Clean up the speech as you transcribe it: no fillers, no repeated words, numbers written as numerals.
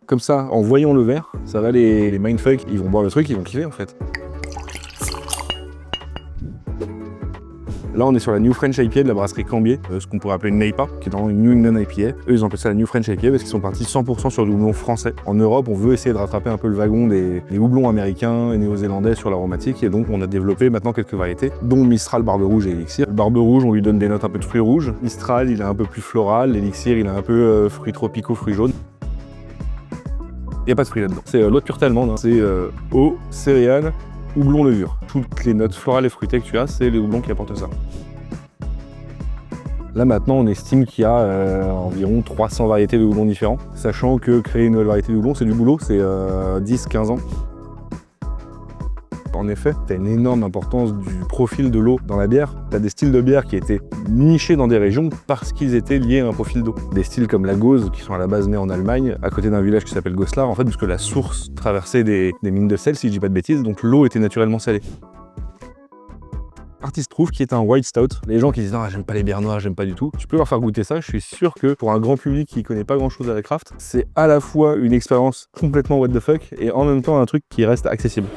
Comme ça, en voyant le verre, ça va les mindfuck, ils vont boire le truc, ils vont kiffer en fait. Là, on est sur la New French IPA de la brasserie Cambier, ce qu'on pourrait appeler une NEIPA, qui est dans une New England IPA. Eux, ils ont appelé ça la New French IPA parce qu'ils sont partis 100% sur du houblon français. En Europe, on veut essayer de rattraper un peu le wagon des houblons américains et néo-zélandais sur l'aromatique, et donc on a développé maintenant quelques variétés, dont Mistral, Barbe Rouge et Elixir. Le Barbe Rouge, on lui donne des notes un peu de fruits rouges. Mistral, il est un peu plus floral. L'Elixir, il a un peu fruits tropicaux, fruits jaunes. Il n'y a pas de fruits là-dedans. C'est l'eau de pureté allemande, hein. C'est eau, céréales, houblon, levure. Toutes les notes florales et fruitées que tu as, c'est les houblons qui apportent ça. Là maintenant, on estime qu'il y a environ 300 variétés de houblons différents, sachant que créer une nouvelle variété de houblon, c'est du boulot, c'est 10-15 ans. En effet, tu as une énorme importance du profil de l'eau dans la bière. Tu as des styles de bière qui étaient nichés dans des régions parce qu'ils étaient liés à un profil d'eau. Des styles comme la Gose, qui sont à la base nés en Allemagne, à côté d'un village qui s'appelle Goslar, en fait, parce que la source traversait des mines de sel, si je dis pas de bêtises, donc l'eau était naturellement salée. Artist Proof qui est un white stout. Les gens qui disent ah j'aime pas les bières noires, j'aime pas du tout, tu peux leur faire goûter ça. Je suis sûr que pour un grand public qui connaît pas grand chose à la craft, c'est à la fois une expérience complètement what the fuck et en même temps un truc qui reste accessible.